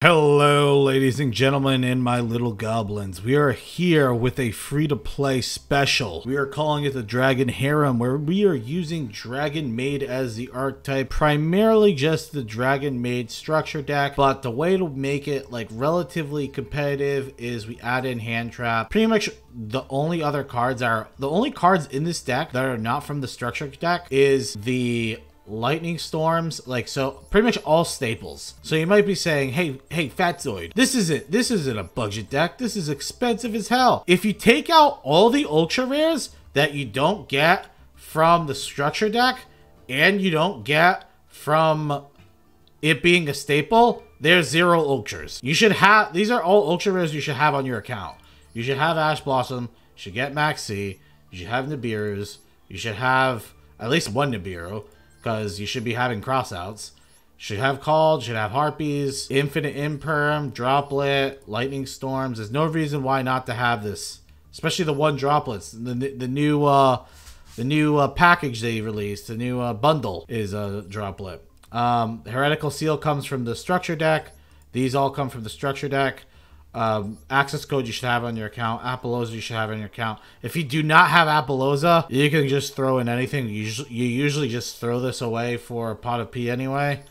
Hello, ladies and gentlemen, and my little goblins. We are here with a free-to-play special. We are calling it the Dragon Harem, where we are using Dragon Maid as the archetype, primarily just the Dragon Maid structure deck, but the way to make it like relatively competitive is we add in Hand Trap. Pretty much the only cards in this deck that are not from the structure deck is the Lightning Storms, so pretty much all staples. So you might be saying, hey Fatzoid, this isn't a budget deck, this is expensive as hell. If you take out all the ultra rares that you don't get from the structure deck and you don't get from it being a staple, there's 0 ultras. You should have, these are all ultra rares you should have on your account. You should have Ash Blossom, you should get Maxi, you should have Nibiru's, you should have at least one Nibiru, because you should be having crossouts. Should have Called, should have Harpies, Infinite Imperm, Droplet, Lightning Storms. There's no reason why not to have this. Especially the one droplets. The new package they released, the new bundle is a droplet. Heretical Seal comes from the structure deck. These all come from the structure deck. Access code you should have on your account. Appaloosa you should have on your account. If you do not have Appaloosa, you can just throw in anything. You usually just throw this away for a pot of pee anyway.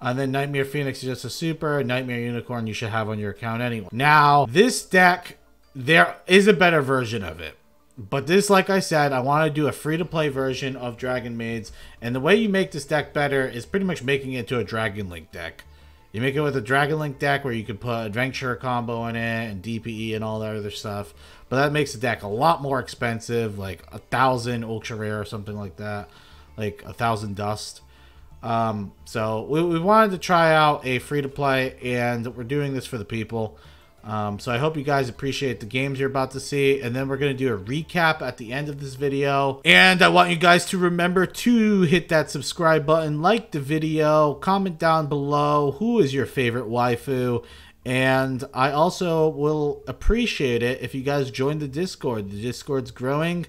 And then Nightmare Phoenix is just a super. Nightmare Unicorn you should have on your account anyway. Now, this deck, there is a better version of it. But this, like I said, I want to do a free-to-play version of Dragon Maids. And the way you make this deck better is pretty much making it to a Dragon Link deck. You make it with a Dragon Link deck where you could put Adventure combo in it and DPE and all that other stuff. But that makes the deck a lot more expensive, like 1,000 ultra rare or something like that. Like 1,000 dust. So we wanted to try out a free-to-play, and we're doing this for the people. So I hope you guys appreciate the games you're about to see, and then we're going to do a recap at the end of this video. And I want you guys to remember to hit that subscribe button, like the video, comment down below who is your favorite waifu, and I also will appreciate it if you guys join the Discord. The Discord's growing,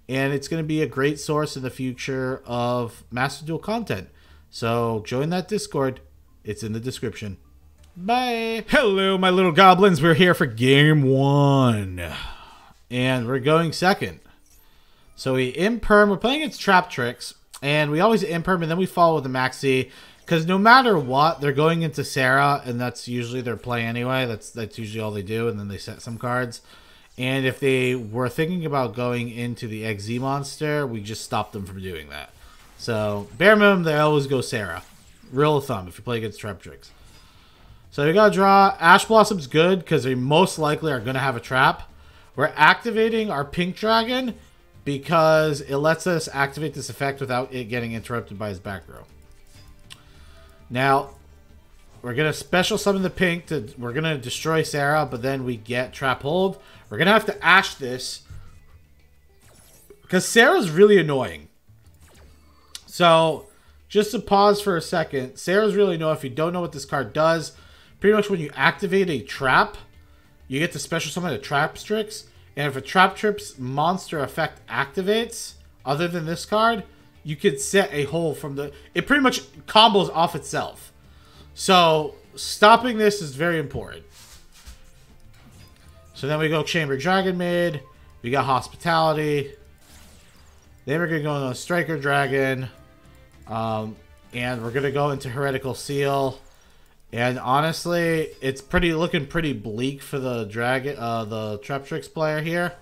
and it's going to be a great source in the future of Master Duel content. So join that Discord. It's in the description. Bye. Hello, my little goblins. We're here for game 1. And we're going second. So we imperm. We're playing against Trap Tricks. And we always imperm, and then we follow with the Maxi. Because no matter what, they're going into Sarah, and that's usually their play anyway. That's usually all they do, and then they set some cards. And if they were thinking about going into the XZ monster, we just stopped them from doing that. So, bare minimum, they always go Sarah. Rule of thumb if you play against Trap Tricks. So you gotta draw. Ash Blossom's good because they most likely are gonna have a trap. We're activating our Pink Dragon because it lets us activate this effect without it getting interrupted by his back row. Now, we're gonna special summon the pink to. We're gonna destroy Sarah, but then we get Trap Hold. We're gonna have to Ash this because Sarah's really annoying. So, just to pause for a second, Sarah's really annoying. If you don't know what this card does, pretty much when you activate a trap, you get to special summon a Trap Tricks. And if a Trap Tricks monster effect activates, other than this card, you could set a hole from the... It pretty much combos off itself. So, stopping this is very important. So then we go Chamber Dragon Maid. We got Hospitality. Then we're going to go into Striker Dragon. And we're going to go into Heretical Seal. And honestly, it's looking pretty bleak for the the Trap Tricks player here.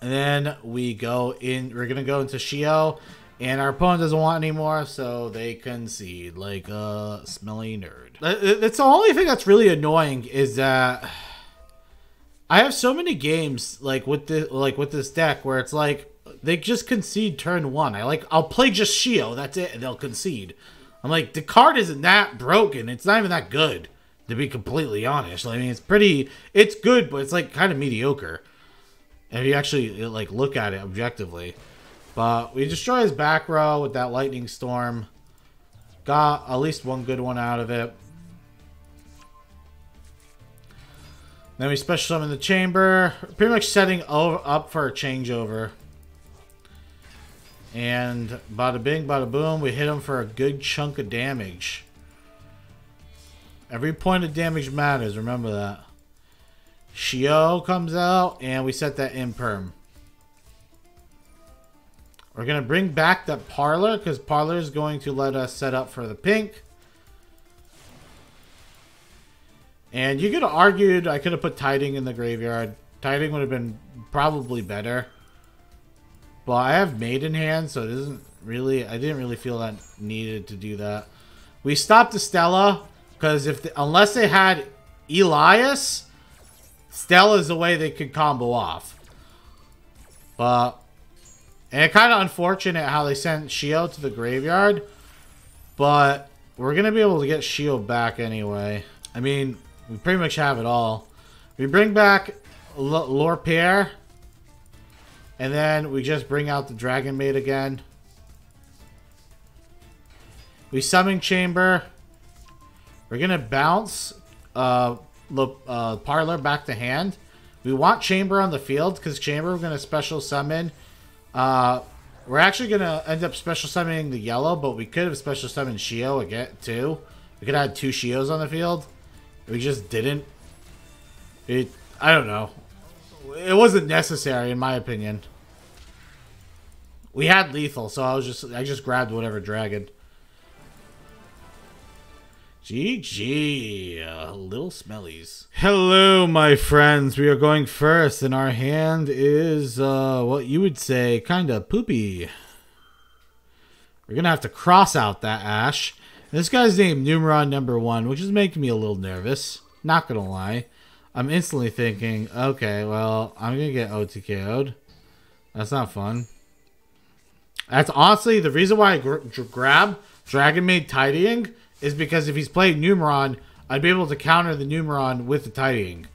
And then we're gonna go into Shio, and our opponent doesn't want anymore, so they concede like a smelly nerd. That's the only thing that's really annoying is that I have so many games with this deck where it's like they just concede turn 1. I'll play just Shio, that's it, and they'll concede. I'm like, the card isn't that broken. It's not even that good, to be completely honest. I mean, it's good, but it's like kind of mediocre. If you actually look at it objectively. But we destroy his back row with that Lightning Storm. Got at least one good one out of it. Then we special summon the chamber. Pretty much setting up for a changeover. And bada bing, bada boom, we hit him for a good chunk of damage. Every point of damage matters, remember that. Shio comes out, and we set that imperm. We're going to bring back that Parlor, because Parlor is going to let us set up for the pink. And you could have argued I could have put Tiding in the graveyard. Tiding would have been probably better. But I have Maid in hand, so it isn't really... I didn't really feel that needed to do that. We stopped the Stella, because unless they had Elias, Stella's the way they could combo off. But... And it's kind of unfortunate how they sent Shio to the graveyard. But we're going to be able to get Shio back anyway. I mean, we pretty much have it all. We bring back Lorpaire. And then we just bring out the Dragon Maid again. We summon Chamber. We're going to bounce Parlor back to hand. We want Chamber on the field because Chamber we're going to special summon. We're actually going to end up special summoning the yellow, but we could have special summoned Shio again, too. We could have had 2 Shios on the field. We just didn't. I don't know. It wasn't necessary, in my opinion. We had lethal, so I just grabbed whatever dragon. GG, little smellies. Hello, my friends. We are going first, and our hand is, what you would say, kind of poopy. We're going to have to cross out that Ash. And this guy's named Numeron number 1, which is making me a little nervous. Not going to lie. I'm instantly thinking, okay, well, I'm going to get OTKO'd. That's not fun. That's honestly the reason why I grab Dragon Maid Tidying is because if he's playing Numeron, I'd be able to counter the Numeron with the Tidying.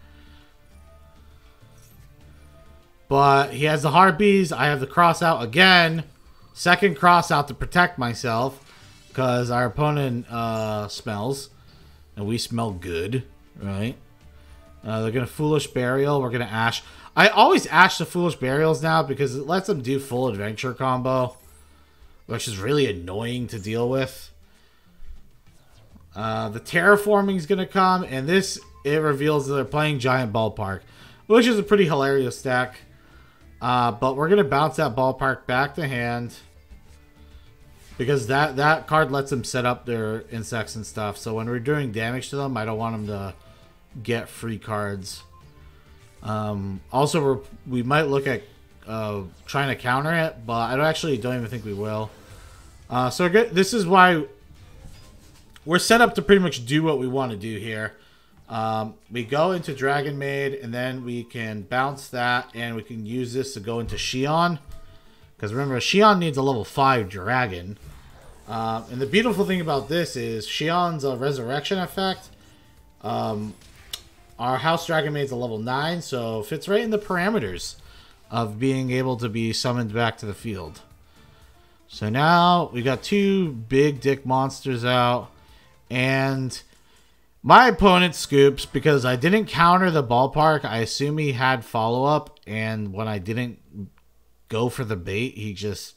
But he has the Harpies. I have the cross out again. Second cross out to protect myself. Because our opponent smells. And we smell good. Right? They're going to Foolish Burial. We're going to Ash. I always Ash the Foolish Burials now because it lets them do full adventure combo. Which is really annoying to deal with. The Terraforming is going to come. And this, it reveals that they're playing Giant Ballpark. Which is a pretty hilarious stack. But we're going to bounce that Ballpark back to hand. Because that card lets them set up their insects and stuff. So when we're doing damage to them, I don't want them to get free cards. Also, we might look at trying to counter it. But I don't even think we will. So this is why we're set up to pretty much do what we want to do here. We go into Dragon Maid, and then we can bounce that, and we can use this to go into Xion. Because remember, Xion needs a level 5 dragon. And the beautiful thing about this is Xion's a resurrection effect. Our House Dragon Maid's a level 9, so fits right in the parameters of being able to be summoned back to the field. So now we got 2 big dick monsters out. And my opponent scoops because I didn't counter the Ballpark. I assume he had follow-up. And when I didn't go for the bait, he just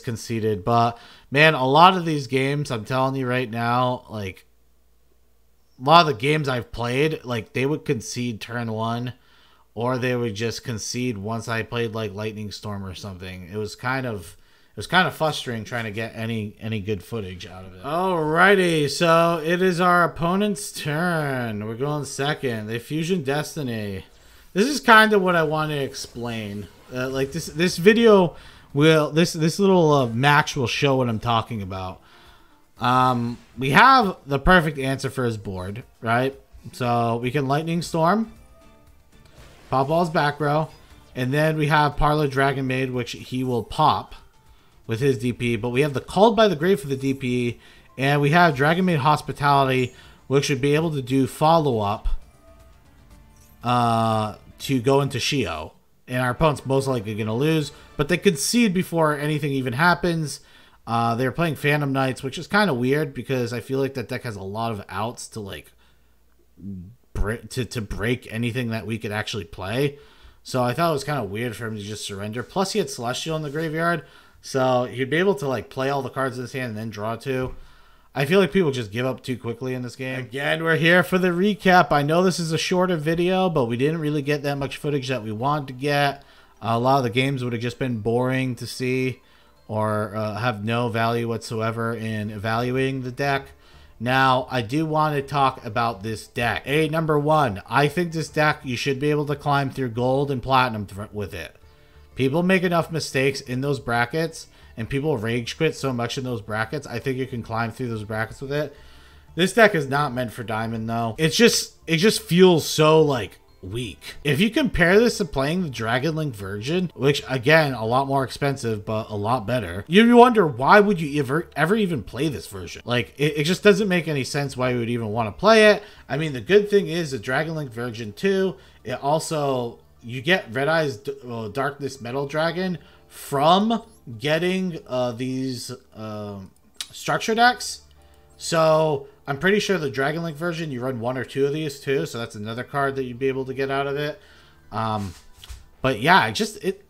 conceded. But, man, a lot of these games, I'm telling you right now, like, a lot of the games I've played, like, they would concede turn 1. Or they would just concede once I played, like, Lightning Storm or something. It was kind of frustrating trying to get any good footage out of it. Alrighty, so it is our opponent's turn. We're going second. They Fusion Destiny. This is kind of what I want to explain. Like this video will this little match will show what I'm talking about. We have the perfect answer for his board, right? So we can Lightning Storm, pop Ball's back row, and then we have Parlor Dragon Maid, which he will pop with his DP, but we have the Called by the Grave for the DP, and we have Dragon Maid Hospitality, which should be able to do follow-up to go into Shio. And our opponent's most likely going to lose, but they concede before anything even happens. They're playing Phantom Knights, which is kind of weird because I feel like that deck has a lot of outs to like to break anything that we could actually play. So I thought it was kind of weird for him to just surrender. Plus he had Celestial in the graveyard. So he'd be able to like play all the cards in his hand and then draw 2. I feel like people just give up too quickly in this game. Again, we're here for the recap. I know this is a shorter video, but we didn't really get that much footage that we wanted to get. A lot of the games would have just been boring to see or have no value whatsoever in evaluating the deck. Now, I do want to talk about this deck. Number one, I think this deck, you should be able to climb through gold and platinum with it. People make enough mistakes in those brackets, and people rage quit so much in those brackets. I think you can climb through those brackets with it. This deck is not meant for diamond, though. It just feels so, like, weak. If you compare this to playing the Dragon Link version, which again, a lot more expensive, but a lot better, you wonder why would you ever even play this version? Like, it just doesn't make any sense why you would even want to play it. I mean, the good thing is the Dragon Link version 2, it also, you get Red Eyes Darkness Metal Dragon from getting these structure decks. So I'm pretty sure the Dragon Link version, you run 1 or 2 of these too. So that's another card that you'd be able to get out of it. But yeah, I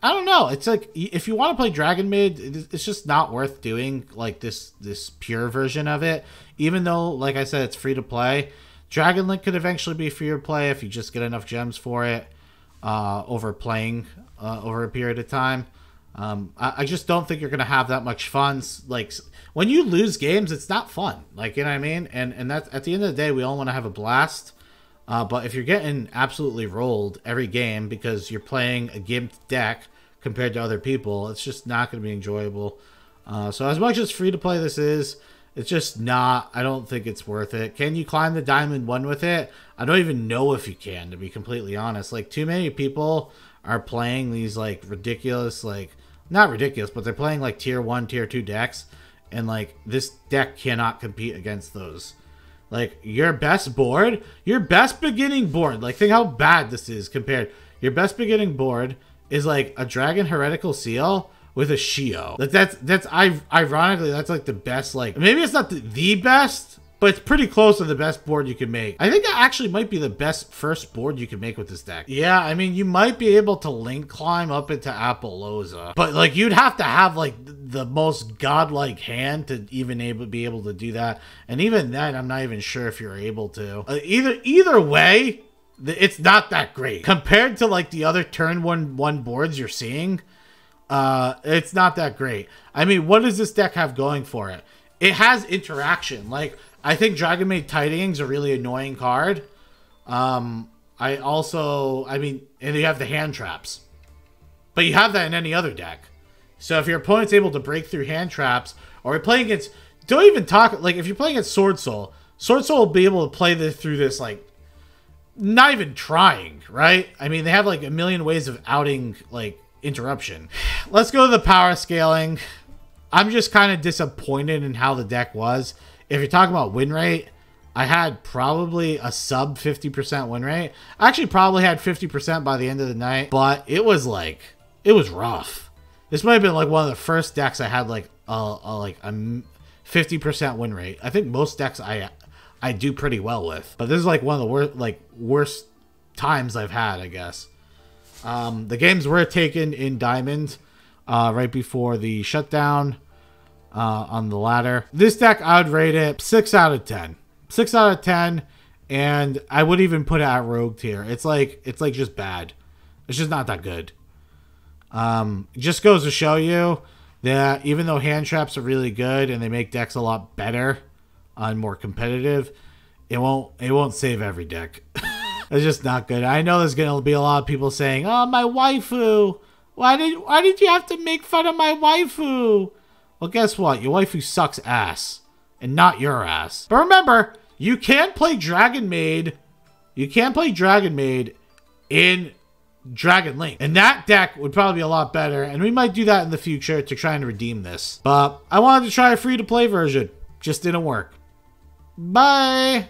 don't know. It's like, if you want to play Dragon Maid, it's just not worth doing like this pure version of it. Even though, like I said, it's free to play. Dragon Link could eventually be free to play if you just get enough gems for it over playing over a period of time. I just don't think you're going to have that much fun. Like, when you lose games, it's not fun. Like, you know what I mean? And that's, at the end of the day, we all want to have a blast. But if you're getting absolutely rolled every game because you're playing a gimped deck compared to other people, it's just not going to be enjoyable. So as much as free to play this is, it's just not, I don't think it's worth it. Can you climb the Diamond 1 with it? I don't even know if you can, to be completely honest. Like, too many people are playing these, like, ridiculous, like, not ridiculous, but they're playing, like, tier 1, tier 2 decks. And, like, this deck cannot compete against those. Like, your best board, your best beginning board, like, think how bad this is compared. Your best beginning board is, like, a Dragon Heretical Seal with a Shio. Like, that's ironically, that's, like, the best, like, maybe it's not the best, but it's pretty close to the best board you can make. I think that actually might be the best first board you can make with this deck. Yeah, I mean, you might be able to link climb up into Apollousa, but, like, you'd have to have, like, the most godlike hand to even be able to do that. And even then, I'm not even sure if you're able to. Either way, it's not that great. Compared to, like, the other turn one boards you're seeing, it's not that great. I mean, what does this deck have going for it? It has interaction. Like, I think Dragon Maid Tidings a really annoying card. I mean, and you have the hand traps. But you have that in any other deck. So if your opponent's able to break through hand traps, or you're playing against, don't even talk, like, if you're playing against Sword Soul will be able to play this through this, like, not even trying, right? I mean, they have, like, a million ways of outing, like, interruption. Let's go to the power scaling. I'm just kind of disappointed in how the deck was. If you're talking about win rate, I had probably a sub 50% win rate. I actually probably had 50% by the end of the night, but it was like, it was rough. This might have been like one of the first decks I had like a 50% win rate. I think most decks I do pretty well with, but this is like one of the worst times I've had, I guess. The games were taken in Diamond right before the shutdown. On the ladder. This deck, I would rate it 6 out of 10. 6 out of 10, and I would even put it at Rogue tier. It's like just bad. It's just not that good. Just goes to show you that even though hand traps are really good and they make decks a lot better and more competitive, it won't save every deck. It's just not good. I know there's gonna be a lot of people saying, "Oh, my waifu. Why did you have to make fun of my waifu?" Well, guess what? Your waifu sucks ass. And not your ass. But remember, you can't play Dragon Maid. You can't play Dragon Maid in Dragon Link. And that deck would probably be a lot better. And we might do that in the future to try and redeem this. But I wanted to try a free-to-play version. Just didn't work. Bye!